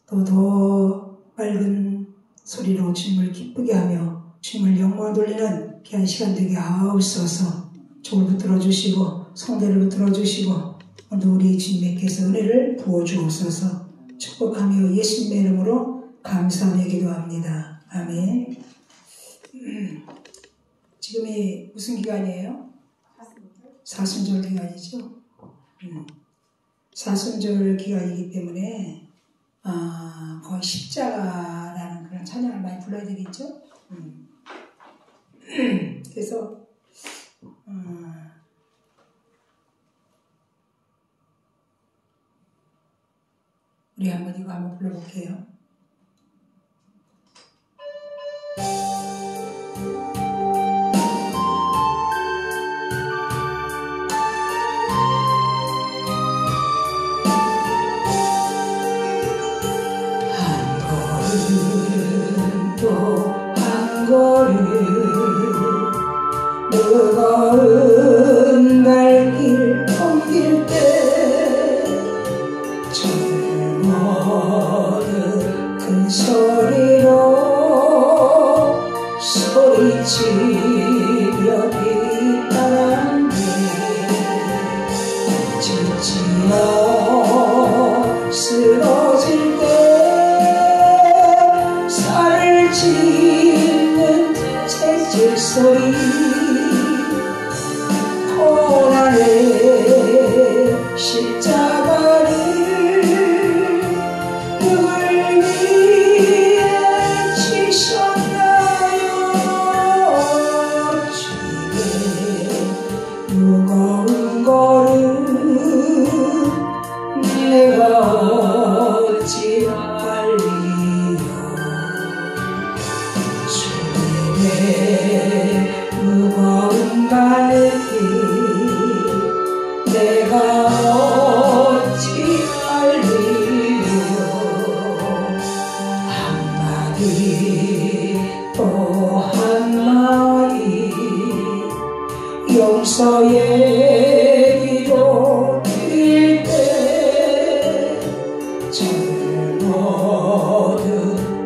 또 더 맑은 소리로 주님을 기쁘게 하며 주님을 영광 돌리는 귀한 시간 되게 하옵소서. 종을 붙들어 주시고 성대를 붙들어 주시고 오늘 우리 주님께서 은혜를 부어주옵소서. 축복하며 예수님의 이름으로 감사하며 기도합니다. 아멘. 지금이 무슨 기간이에요? 사순절 기간이죠. 사순절 기간이기 때문에 거의 십자가라는 그런 찬양을 많이 불러야 되겠죠. 그래서 우리 한번 이거 한번 불러볼게요. 무거운 발길 옮길 때 젊어든 큰 소리로 소리치며 비난하네. 지치어 쓰러질 때 살을 찢는 채찍 소리 십자가를 누굴 위해 지셨나요? 주의 무거운 걸음 내가 어찌 할리요. 주님의 무거운 발길 내가 어찌 알리요. 한마디 또 한마디 용서의 기도 드릴 때 젊어도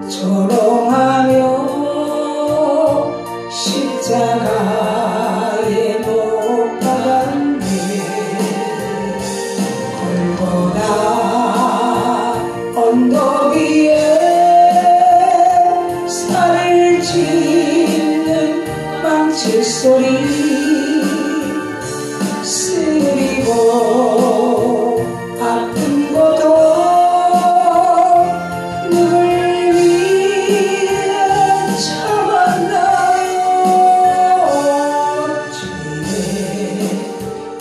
조롱하며 십자가에 못 박았네. 언덕 위에 살을 찢는 망치 소리 쓰리고 아픈 고통 누굴 위해 참았나요. 주의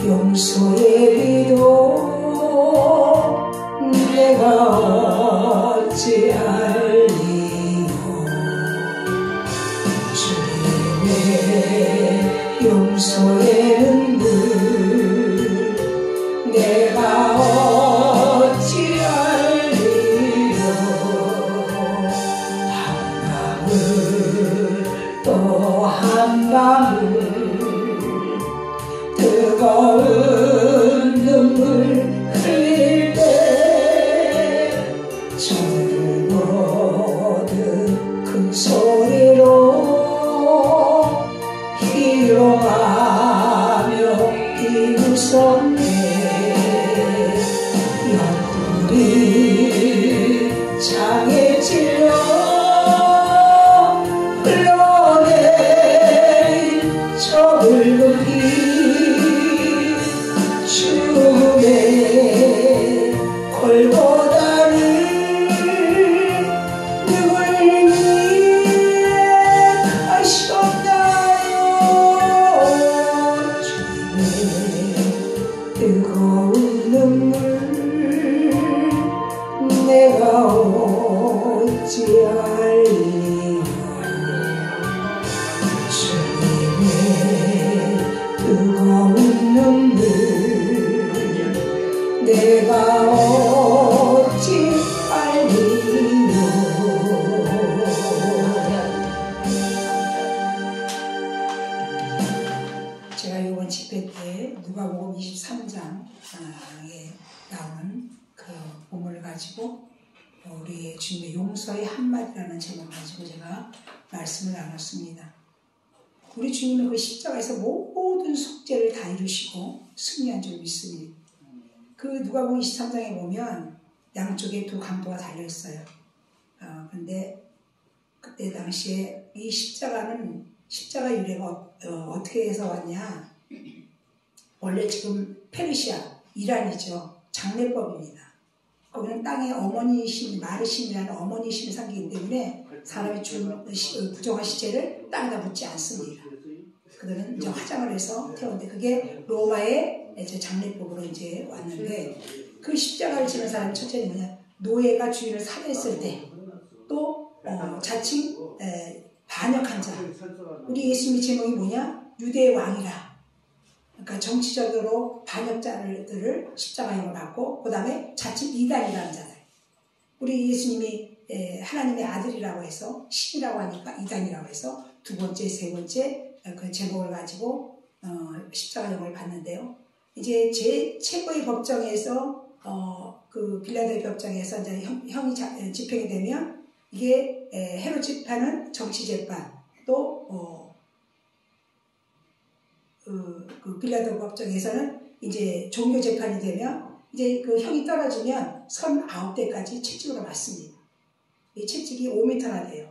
용서의 비도 내가 어찌 알리요. 주님의 용서의 눈물 내가 어찌 알리요. 한 방울 또 한 방울 뜨거운 눈물 흘릴 때 젊어든 큰 소리로 희롱하며 비웃었네. 옆구리 창에 찔려 흘러내린 저 붉은 피 죽음의 골고다를 누굴 위해 가셨나요. 주님의 뜨거운 눈물 내가 어찌 알리요. 주님의 뜨거운 눈물 내가 어찌 알리요. 제가 이번 집회 때 누가복음 23장에 나오는 그 본문을 가지고 우리 주님의 용서의 한마디라는 제목을 가지고 제가 말씀을 나눴습니다. 우리 주님은 그 십자가에서 모든 속죄를 다 이루시고 승리한 줄 믿습니다. 그 누가복음 23장에 보면 양쪽에 두 강도가 달려있어요. 근데 그때 당시에 이 십자가 유래가 어떻게 해서 왔냐. 원래 지금 페르시아, 이란이죠. 장례법입니다. 거기는 땅의 어머니신, 마르신이라는 어머니신을 섬기기 때문에 사람이 죽은 부정한 시체를 땅에다 묻지 않습니다. 그들은 이제 화장을 해서 태우는데 그게 로마의 이제 장례법으로 이제 왔는데 그 십자가를 지는 사람이 첫째는 뭐냐. 노예가 주인을 살해했을 때 또 자칭 반역한 자. 우리 예수님의 제목이 뭐냐? 유대의 왕이라. 그러니까 정치적으로 반역자들을 십자가형을 받고 그 다음에 자칫 이단이라는 자들. 우리 예수님이 하나님의 아들이라고 해서 신이라고 하니까 이단이라고 해서 두 번째, 세 번째 그 제목을 가지고 십자가형을 받는데요. 이제 제 최고의 법정에서 그 빌라델 법정에서 이제 형이 집행이 되면 이게 헤롯 재판은 정치 재판 또 그 빌라도 법정에서는 이제 종교 재판이 되면 이제 그 형이 떨어지면 39대까지 채찍으로 맞습니다. 이 채찍이 5m나 돼요.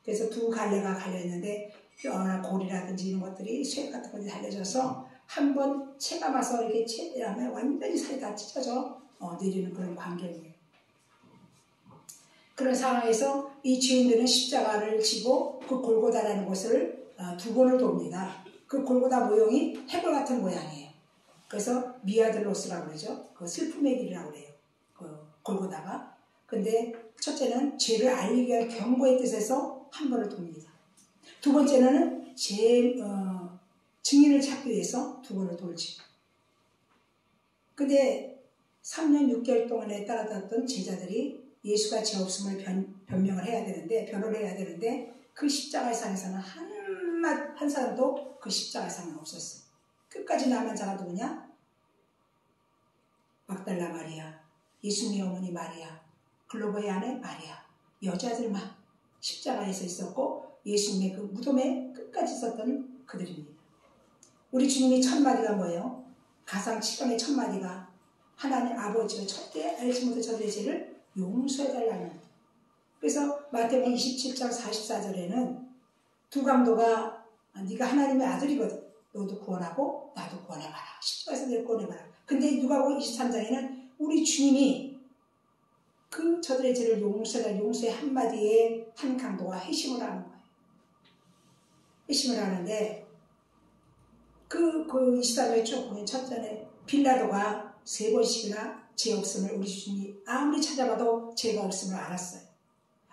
그래서 두 갈래가 갈려있는데 뼈나 골이라든지 이런 것들이 쇠 같은 것이 달려져서 한 번 채가 맞아서 이렇게 채하면 완전히 살이 다 찢어져 내리는 그런 광경이에요. 그런 상황에서 이 주인들은 십자가를 지고 그 골고다라는 곳을 두 번을 돕니다. 그 골고다 모형이 해골 같은 모양이에요. 그래서 미아들로스라고 그러죠. 그 슬픔의 길이라고 그래요. 그 골고다가. 근데 첫째는 죄를 알리기 위한 경고의 뜻에서 한 번을 돕니다. 두 번째는 증인을 찾기 위해서 두 번을 돌죠. 근데 3년 6개월 동안에 따라다녔던 제자들이 예수가 죄 없음을 변명을 해야 되는데, 변호를 해야 되는데, 그 십자가의 상에서는 한 사람도 그 십자가의 상은 없었어요. 끝까지 남은 자가 누구냐? 막달라 마리아, 예수님의 어머니 마리아, 글로버의 아내 마리아, 여자들만 십자가에서 있었고, 예수님의 그 무덤에 끝까지 있었던 그들입니다. 우리 주님이 첫 마디가 뭐예요? 가상 7권의 첫 마디가 하나님 아버지가 절대 알지 못해 저들의 죄를 용서해달라는. 그래서 마태복음 27장 44절에는 두 강도가 네가 하나님의 아들이거든. 너도 구원하고 나도 구원해봐라. 십자가에서 내가 구원해봐라. 근데 누가복음 23장에는 우리 주님이 그 저들의 죄를 용서해달라. 용서의 한마디에 한 강도가 회심을 하는 거예요. 회심을 하는데 그 23절에 쭉 보면 첫째는 빌라도가 3번씩이나 죄 없음을 우리 주님이 아무리 찾아봐도 죄가 없음을 알았어요.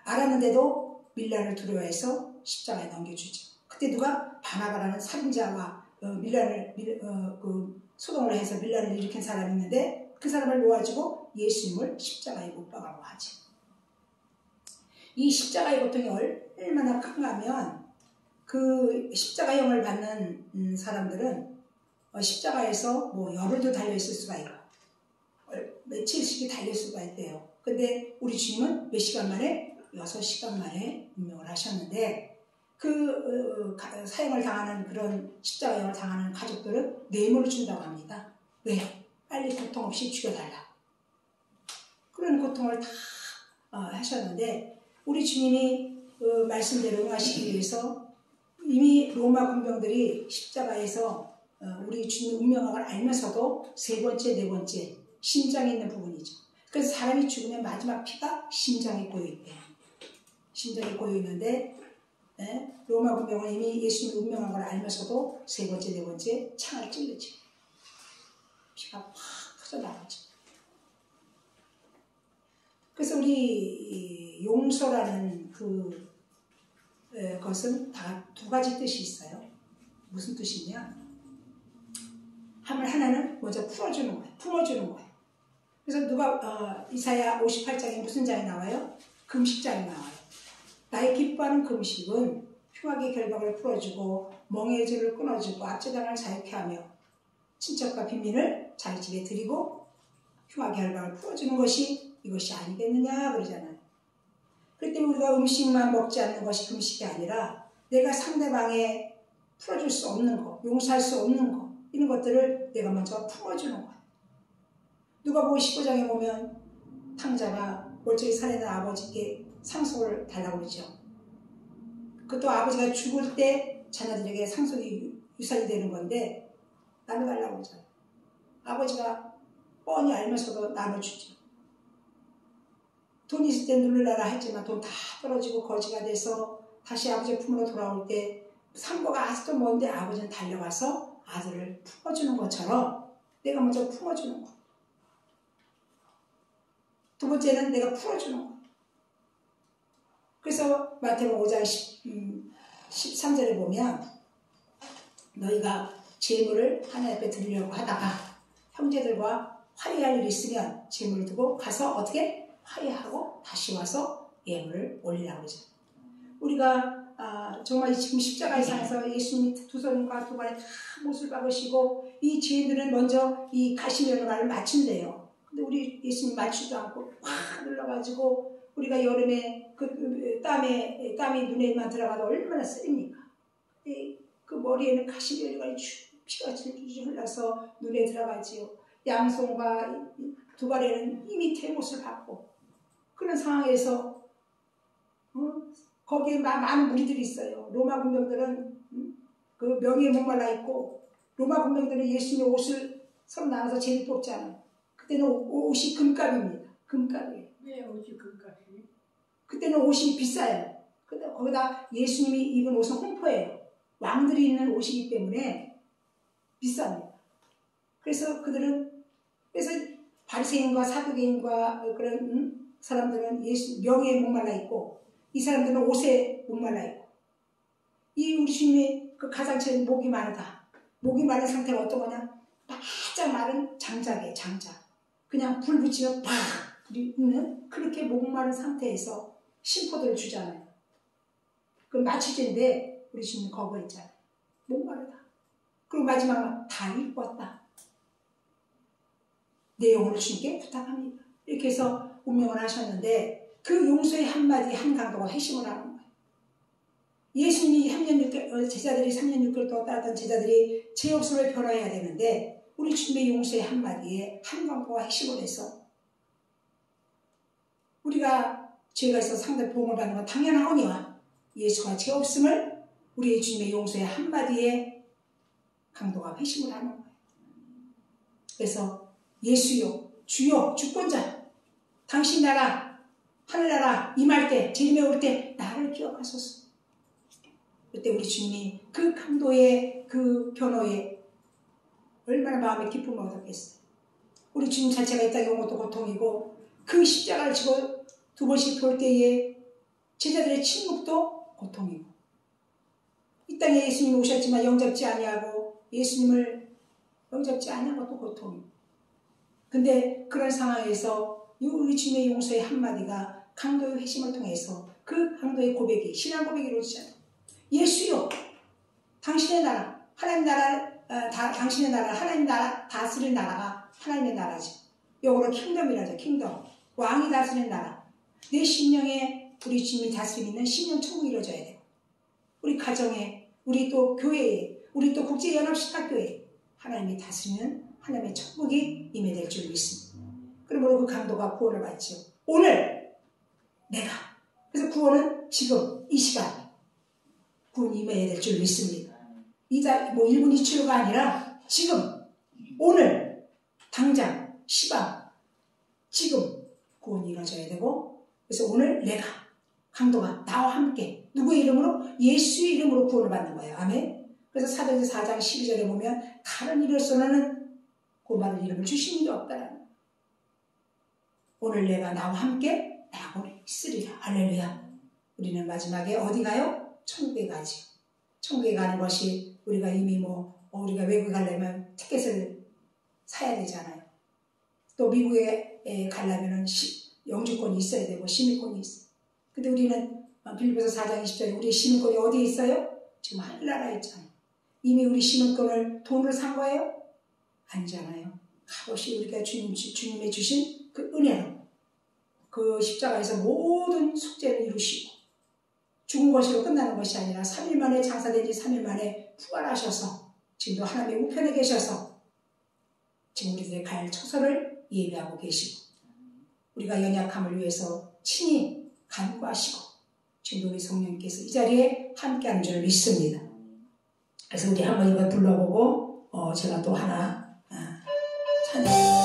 알았는데도 밀란을 두려워해서 십자가에 넘겨주죠. 그때 누가 바나바라는 살인자와 소동을 해서 밀란을 일으킨 사람이 있는데 그 사람을 놓아주고 예수님을 십자가에 못 박아고 하죠. 이 십자가의 고통이 얼마나 큰가 하면 그 십자가형을 받는 사람들은 십자가에서 뭐 열흘도 달려있을 수가 있고 며칠씩이 달릴 수가 있대요. 근데 우리 주님은 몇 시간 만에? 6시간 만에 운명을 하셨는데 그 사형을 당하는 그런 십자가형을 당하는 가족들은 뇌물을 준다고 합니다. 왜? 빨리 고통 없이 죽여달라. 그런 고통을 다 하셨는데 우리 주님이 말씀대로 응하시기 위해서 이미 로마 군병들이 십자가에서 우리 주님 운명학을 알면서도 세 번째, 네 번째 심장에 있는 부분이죠. 그래서 사람이 죽으면 마지막 피가 심장에 고여있대요. 심장에 고여있는데 로마 군병은 이미 예수님 운명한 걸 알면서도 세 번째, 네 번째 창을 찔르죠. 피가 팍 터져나가죠. 그래서 우리 용서라는 것은 다 두 가지 뜻이 있어요. 무슨 뜻이냐? 하나는 먼저 풀어주는 거예요. 품어주는 거예요. 그래서 이사야 58장에 무슨 장이 나와요? 금식장이 나와요. 나의 기뻐하는 금식은 흉악의 결박을 풀어주고 멍에의 줄을 끊어주고 압제당을 자유케 하며 친척과 빈민을 자기 집에 드리고 흉악의 결박을 풀어주는 것이 이것이 아니겠느냐 그러잖아요. 그렇기 때문에 우리가 음식만 먹지 않는 것이 금식이 아니라 내가 상대방에 풀어줄 수 없는 거, 용서할 수 없는 거, 이런 것들을 내가 먼저 품어주는 거예요. 누가복음 19장에 보면 탕자가 멀쩡히 살아있는 아버지께 상속을 달라고 그러죠. 그것도 아버지가 죽을 때 자녀들에게 상속이 유산이 되는 건데 나눠달라고 그러잖아요. 아버지가 뻔히 알면서도 나눠주죠. 돈 있을 때 누르려라 했지만 돈 다 떨어지고 거지가 돼서 다시 아버지의 품으로 돌아올 때 상고가 아직도 먼데 아버지는 달려가서 아들을 품어주는 것처럼 내가 먼저 품어주는 거. 두 번째는 내가 풀어주는 거. 그래서 마태복음 5장 13절에 보면 너희가 재물을 하나님 앞에 드리려고 하다가 형제들과 화해할 일이 있으면 재물을 두고 가서 어떻게 화해하고 다시 와서 예물을 올리라고 그러죠. 우리가 정말 지금 십자가상에서 예수님이 두 손과 두 발에 다 못을 박으시고 이 죄인들은 먼저 이 가시면을 맞춘대요. 근데 우리 예수님 맞추지도 않고 확 눌러가지고 우리가 여름에 그 땀이 눈에만 들어가도 얼마나 쓰립니까? 그 머리에는 가시면이 피가 줄줄 흘러서 눈에 들어가지요. 양손과 두 발에는 이미 대못을 받고 그런 상황에서 거기에 많은 무리들이 있어요. 로마 군병들은 그 명예에 목말라 있고 로마 군병들은 예수님의 옷을 서로 나눠서 제일 뽑잖아요. 그때는 옷이 금값입니다. 금값이에요. 왜 옷이 금값이에요? 그때는 옷이 비싸요. 근데 거기다 예수님이 입은 옷은 홍포예요. 왕들이 입는 옷이기 때문에 비쌉니다. 그래서 바리새인과 사두개인과 그런 사람들은 예수 명예에 목말라 있고 이 사람들은 옷에 목말라 있고 이 우리 주님이 그 가장처럼 목이 마르다. 목이 마른 상태가 어떤 거냐? 바짝 마른 장작이에요. 장작. 그냥 불 붙이면 팍 불이 있는 그렇게 목마른 상태에서 심포도를 주잖아요. 그 마취제인데 우리 주님 거부에 있잖아요. 목마르다. 그리고 마지막은 다 입었다. 내 영혼을 주님께 부탁합니다. 이렇게 해서 운명을 하셨는데 그 용서의 한마디 한 강도가 회심을 하는 거예요. 예수님이 3년 6개월 제자들이 3년 6개월 동안 따랐던 제자들이 제 목숨을 변화해야 되는데 우리 주님의 용서의 한마디에 한 강도가 회심을 해서 우리가 죄가 있어서 상대 보험을 받는 건 당연하거니와 예수가 죄 없음을 우리의 주님의 용서의 한마디에 강도가 회심을 하는 거예요. 그래서 예수요 주요 주권자 당신 나라 하늘나라 임할 때 재림에 올 때 나를 기억하소서. 그때 우리 주님이 그 강도의 그 변호에 얼마나 마음의 기쁨을 얻었겠어요. 우리 주님 자체가 이 땅에 온 것도 고통이고 그 십자가를 지고 두 번씩 돌 때에 제자들의 침묵도 고통이고 이 땅에 예수님이 오셨지만 영접지 아니하고 예수님을 영접지 아니한 것도 고통이고 근데 그런 상황에서 우리 주님의 용서의 한마디가 강도의 회심을 통해서 그 강도의 고백이 신앙 고백이 이루어지잖아요. 예수요 당신의 나라 하나님 나라 당신의 나라 하나님 나라 다스릴 나라가 하나님의 나라지. 영어로 킹덤이라죠. 킹덤 왕이 다스리는 나라. 내 심령에 우리 주님이 다스리고 있는 심령 천국이 이루어져야 돼요. 우리 가정에 우리 또 교회에 우리 또 국제연합신학교에 하나님이 다스리는 하나님의 천국이 임해될 줄 믿습니다. 그러므로 그 강도가 구원을 받죠. 오늘 내가 그래서 구원은 지금 이 시간 구원이 임해야 될 줄 믿습니다. 뭐 1분 2초가 아니라 지금 오늘 당장 시방 지금 구원이 이루어져야 되고 그래서 오늘 내가 강도가 나와 함께 누구의 이름으로? 예수의 이름으로 구원을 받는 거예요. 아멘. 그래서 사도행전 4장 12절에 보면 다른 이로서는 구원받을 이름을 주시는 게 없다라는 거예요. 오늘 내가 나와 함께 나하고 있으리라. 할렐루야. 우리는 마지막에 어디 가요? 천국에 가지요. 천국에 가는 것이 우리가 이미 우리가 외국에 가려면 티켓을 사야 되잖아요. 또 미국에 가려면 영주권이 있어야 되고 시민권이 있어요. 근데 우리는 빌립보서 4장 20절에 우리의 시민권이 어디에 있어요? 지금 하늘나라에 있잖아요. 이미 우리 시민권을 돈으로 산 거예요? 아니잖아요. 값없이 우리가 주님의 주신 그 은혜로 그 십자가에서 모든 숙제를 이루시고 죽은 것으로 끝나는 것이 아니라 3일 만에 장사된 지 3일 만에 부활하셔서 지금도 하나님의 우편에 계셔서 지금 우리들의 갈 처소를 예비하고 계시고 우리가 연약함을 위해서 친히 간구하시고 지금도 우리 성령님께서 이 자리에 함께하는 줄 믿습니다. 그래서 우리 한번 이거 불러보고 제가 또 하나 찬양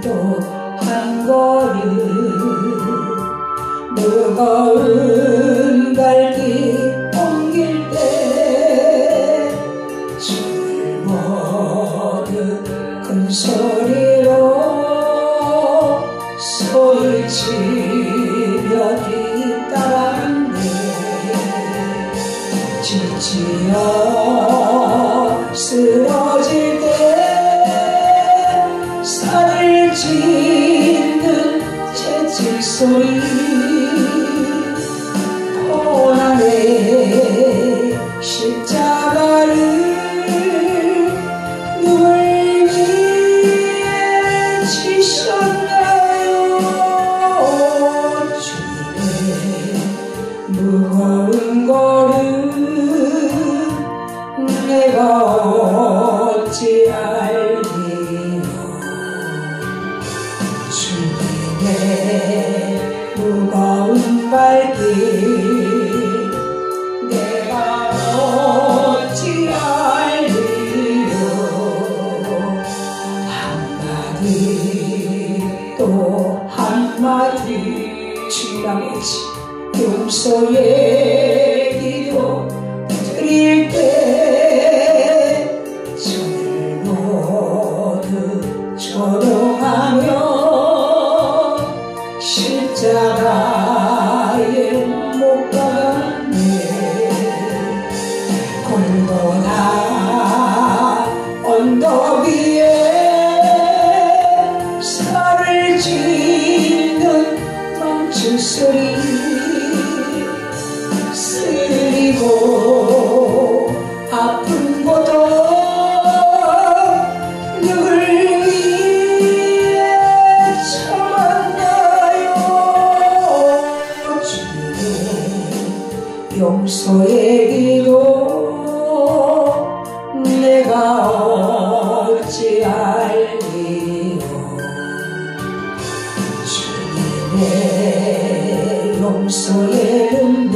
또 한 걸음 무거운 발길 옮길 때 줄모든 큰 소리로 소리치며 뒤따랐네. 지치어 쓰러질 때 살을 짓는 채찍 소리 고난의 십자가를 누굴 위해 지셨나요. 주님의 무거운 걸음 내가 어찌 알리요. 주님의 무거운 발길 내가 어찌 알리요. 한마디 또 한마디 주님아버지 용서의 기도 드릴 때 저를 모두 조롱하며 십자가에 못 박았네. 골고다 언덕 위에 살을 짓는 멈춘 소리 쓰리고 아픈 고통 누굴 위해 참았나요. 주님의 용서의 기도 내가 어찌 알리요. 주님의 용서의 눈물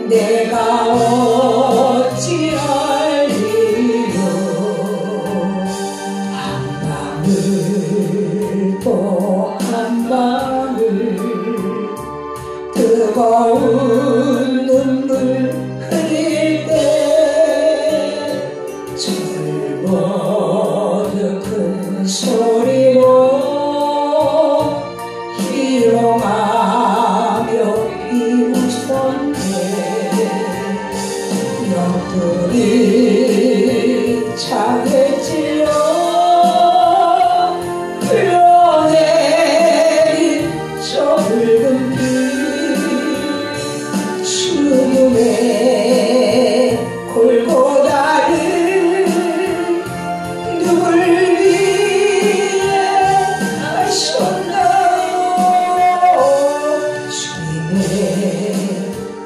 내가 어찌 알리요. 한 방울 또 한 방울 뜨거운 눈물 흘릴 때 저를 모두 큰 소리로 희롱하며 비웃었네. 옆구리 차게 찔러 흘러내린 저 붉은 피 죽음의 골고다를 누굴 위해 하셨나요. 주님의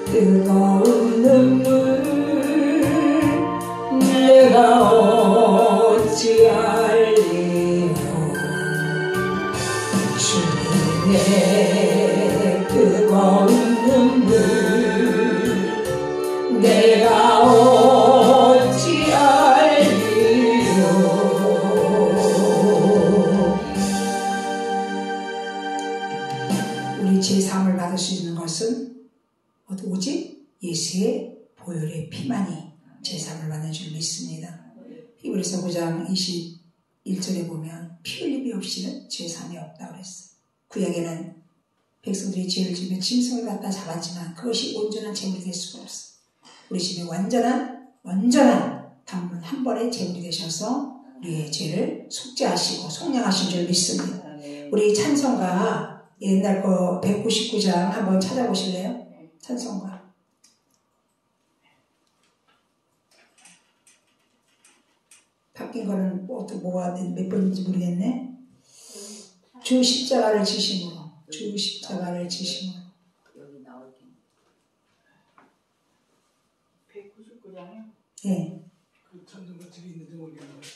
뜨거운 눈물 내가 어찌 알리요. 주님의 뜨거운 눈물 내가 어찌 알리요. 우리 제3을 받을 수 있는 것은 오직 예수의 보혈의 피만이 제3을 받는 줄 믿습니다. 히브리서 9장 21절에 보면 피 흘림이 없이는 제3이 없다고 그랬어요. 구약에는 백성들이 죄를 지으며 짐승을 갖다 잡았지만 그것이 온전한 제물이 될 수가 없어. 우리 집에 완전한 단문 한 번의 제물이 되셔서 우리의 죄를 속죄하시고 속량하신 줄 믿습니다. 우리 찬송가 옛날 거 199장 한번 찾아보실래요? 네. 찬송가. 바뀐 거는 또 뭐가 몇 번인지 모르겠네. 주 십자가를 지심으로. 주 십자가를 지심으로. 여기 나올 텐데. 199장이요? 예. 그 찬송가 집에 있는지 모르겠는데.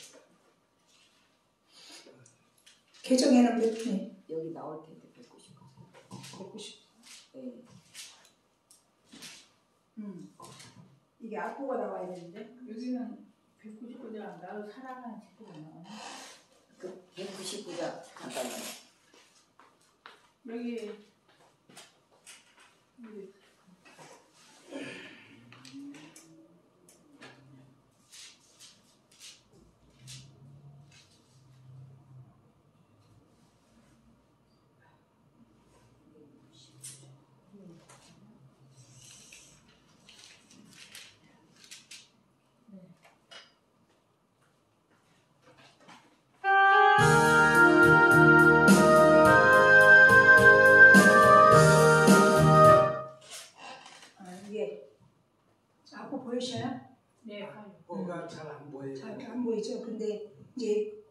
개정에는 몇 분이? 여기 나올 텐데 199. 190. 네. 이게 앞부가 나와야 되는데. 여기는 199장 나로 사랑하는 책으로 나오네. 그 199장 잠깐만요. 여기 이게 앞부 보이셔요? 네, 가요. 뭔가 잘 안 보여요. 잘 안 보이죠? 근데 이제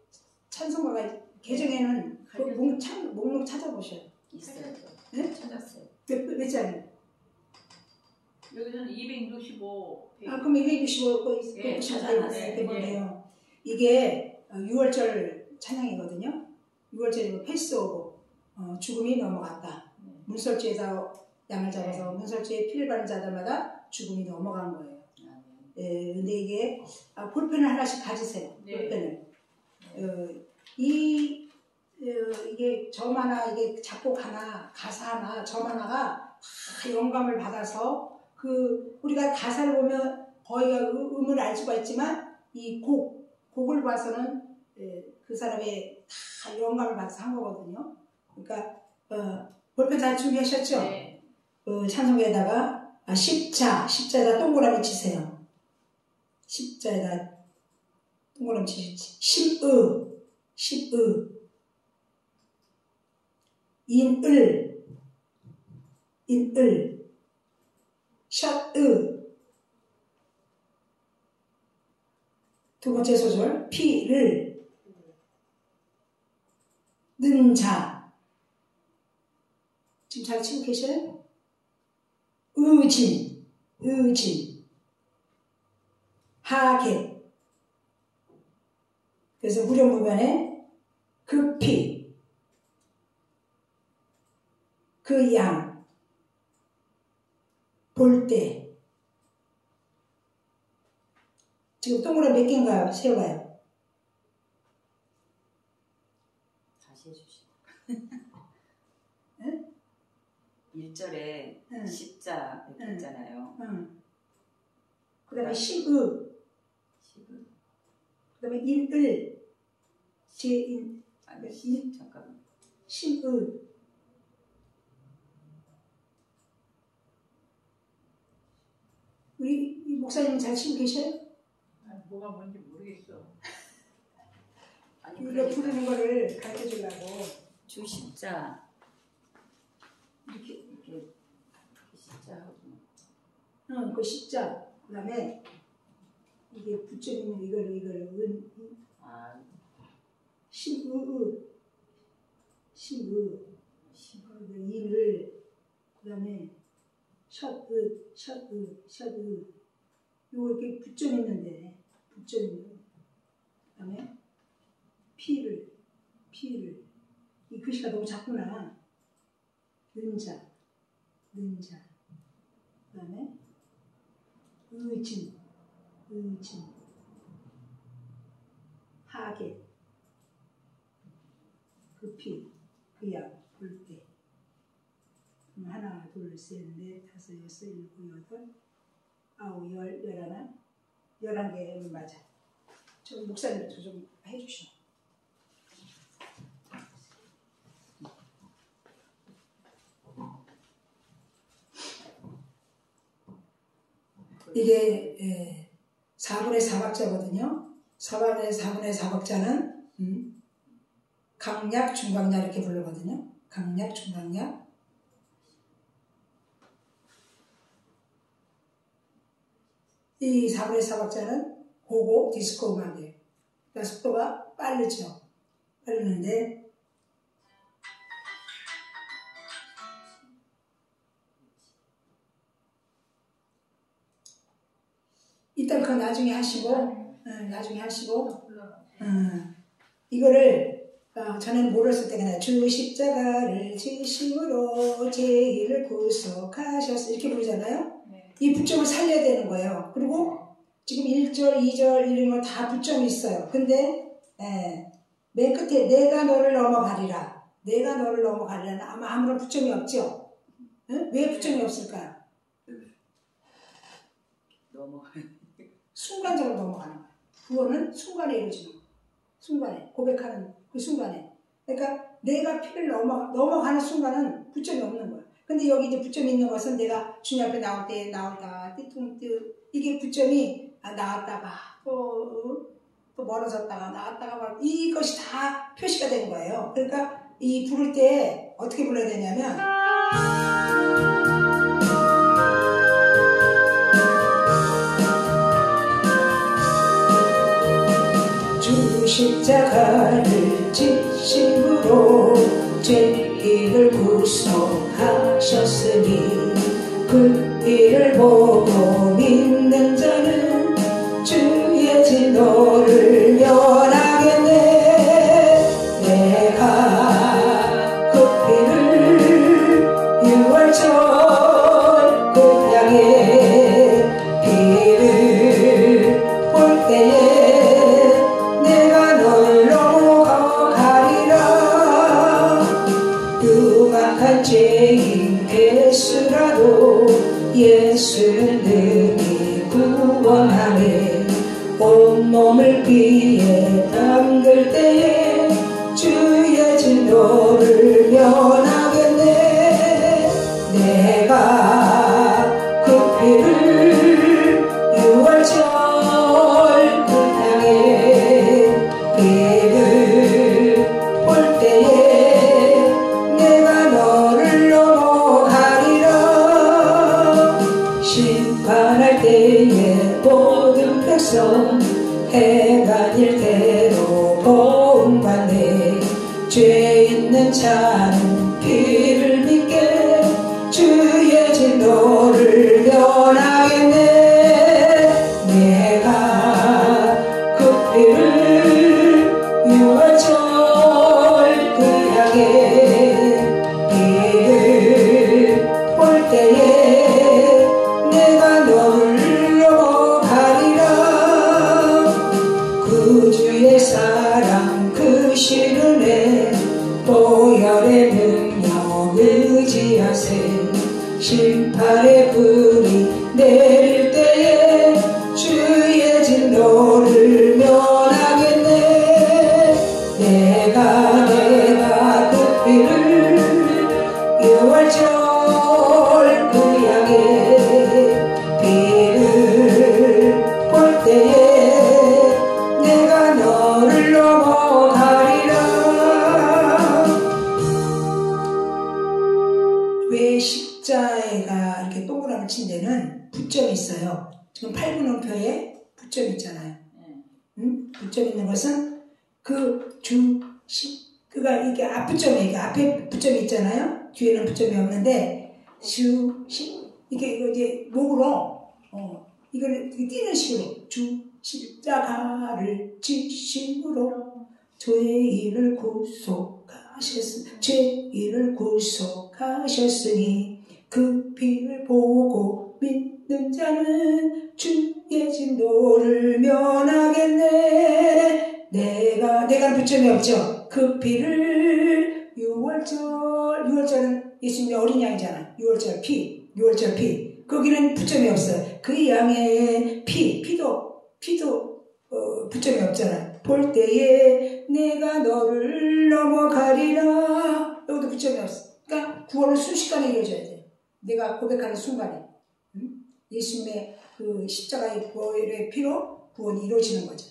찬송가가 개정에는 그 목록 찾아보셔요. 있어요. 네? 찾았어요. 몇 장이요? 여기서는 265. 아, 그럼 265 거 예, 찾아놨어요. 이렇게 보네요. 이게 6월절 찬양이거든요. 6월절이고 패스오브, 죽음이 넘어갔다. 네. 문설주에서 양을 잡아서 문설주에 피를 바른 자들마다 죽음이 넘어간 거예요. 아, 네. 예, 근데 이게 볼펜을 하나씩 가지세요. 네. 볼펜을. 이게 점 하나, 이게 작곡 하나, 가사 하나, 점 하나가 다 영감을 받아서 우리가 가사를 보면 거의 음을 알 수가 있지만 이 곡을 봐서는 그 사람의 다 영감을 받아서 한 거거든요. 그러니까 볼펜 다 준비하셨죠? 네. 찬송에다가 십자에다 동그라미 치세요. 십자에다 동그라미 치시지. 십의 인을 샷의 두 번째 소절 피를 는 자. 지금 잘 치고 계셔요? 의진 하계. 그래서 후렴 부분에 급히 그 양 볼 때. 지금 동그라미 몇 개인가요? 세워봐요. 다시 해주시죠. 응? 1절에 응. 십자 이렇게 있잖아요. 그 다음에 십의, 십은 그 다음에 인을, 제인, 아니 잠깐만. 십의. 우리 이 목사님 잘 치고 계셔요? 아니, 뭐가 뭔지 모르겠어. 아니 이거 그러니까 부르는 거를 가르쳐 주려고. 주 십자 이렇게. 이렇게 십자하고 그 십자. 그 다음에 이게 붙여 있는 이걸 아 십의, 인을, 그 다음에 샷의, 요거 이렇게 붙여 있는데, 그 다음에 피를, 이 글씨가 너무 작구나. 는자, 그 다음에 의진, 하계, 그 피, 그 양, 볼 때. 하나, 둘, 셋, 넷, 다섯, 여섯, 일곱, 여덟, 아홉, 열, 열하나, 11개는 맞아. 저 목사님 저 좀 해주시오. 이게 4분의 4박자거든요. 4분의 4박자는 강약, 중강약 이렇게 부르거든요. 강약, 중강약. 이 4분의 4박자는 고고 디스코 음악이에요. 그러니까 속도가 빠르죠. 빠르는데 일단 그거 나중에 하시고 이거를 전에는 모르었을 때 그냥 주 십자가를 지심으로 죄를 구속하셨어 이렇게 부르잖아요. 네. 이 부점을 살려야 되는 거예요. 그리고 지금 1절, 2절 이런 거 다 부점이 있어요. 근데 맨 끝에 내가 너를 넘어가리라. 내가 너를 넘어가리라는 아마 아무런 부점이 없죠. 응? 왜 부점이 없을까요? 순간적으로 넘어가는 거예요. 구원은 순간에 이루어지는 거예요. 순간에 고백하는 그 순간에. 그러니까 내가 피를 넘어가는 순간은 부점이 없는 거예요. 근데 여기 이제 부점이 있는 것은 내가 주님 앞에 나올 때 나오다 띠뚱띠 이게 부점이 나왔다가 또 멀어졌다가 나왔다가 이것이 다 표시가 된 거예요. 그러니까 이 부를 때 어떻게 불러야 되냐면 주 십자가를 지심으로 죄인을 구속하셨으니 그 일을 보고 믿는 자는 주의 진노를 면하겠네. 내가 그 피를 6월절 그 양의 피를 볼 때에 내가 널 넘어가리라. 흉악한 죄인 예수라도 예수는 능히 구원하네. 온몸을 피에 담글 때에 주의 진노를 면하겠네. 내가 그 피를 6월절 그 땅에 피를 볼 때에 내가 너를 넘어가리라. 심판할 때에 모든 백성 해가 질 대로 보응받네. 죄 있는 자는 피를 믿게 주의 진노를 면하겠네. 내가 그 피를 6월절 그 양의 피를 볼 때에 내가 너를 넘어가리라. 그 주의 사랑 그 신은혜 보혈의 능력 의지하세. 심판의 불이 내릴 때에 주의 진노를 면하겠네. 내가 그 피를 6월절 그 양의 피를 볼 때에 내가 너를 넘어가리라. 왜 십자가 이렇게 동그라미 친 데는 부점이 있어요. 지금 8분음표에 부점이 있잖아요. 부점 있는 것은 그가 이게 앞부점이에요. 이게 앞에 부점이 있잖아요. 뒤에는 부점이 없는데 이게 이제 목으로 이거를 뛰는 식으로 주 십자가를 지심으로 죄인을 구속하셨으니 그 피를 보고 믿는 자는 주의 진노를 면하겠네. 내가 부점이 없죠. 그 피를 6월절은 예수님의 어린 양이잖아. 6월절 피 거기는 부점이 없어요. 그 양의 피도 부점이 없잖아. 볼 때에 내가 너를 넘어가리라. 여기도 부점이 없어. 그러니까 구원은 순식간에 이루어져야 돼. 내가 고백하는 순간에 예수님의 그 십자가의 보혈의 피로 구원이 이루어지는 거죠.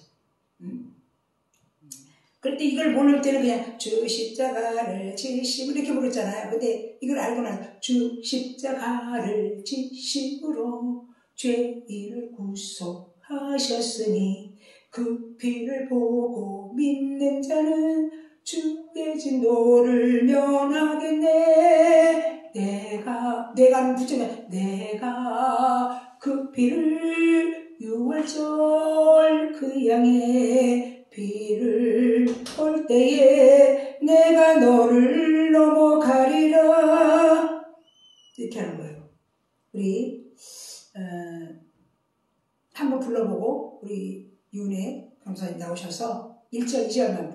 그럴 때 이걸 모를 때는 그냥 주 십자가를 지심으로 이렇게 부르잖아요. 근데 이걸 알고 나서 주 십자가를 지심으로 죄인을 구속하셨으니 그 피를 보고 믿는 자는 주의 진노를 면하겠네. 내가 붙이면 내가 그 피를 6월절 그 양의 피를 볼 때에 내가 너를 넘어가리라. 이렇게 하는 거예요. 우리 한번 불러보고 우리 윤혜 강사님 나오셔서 1절 2절만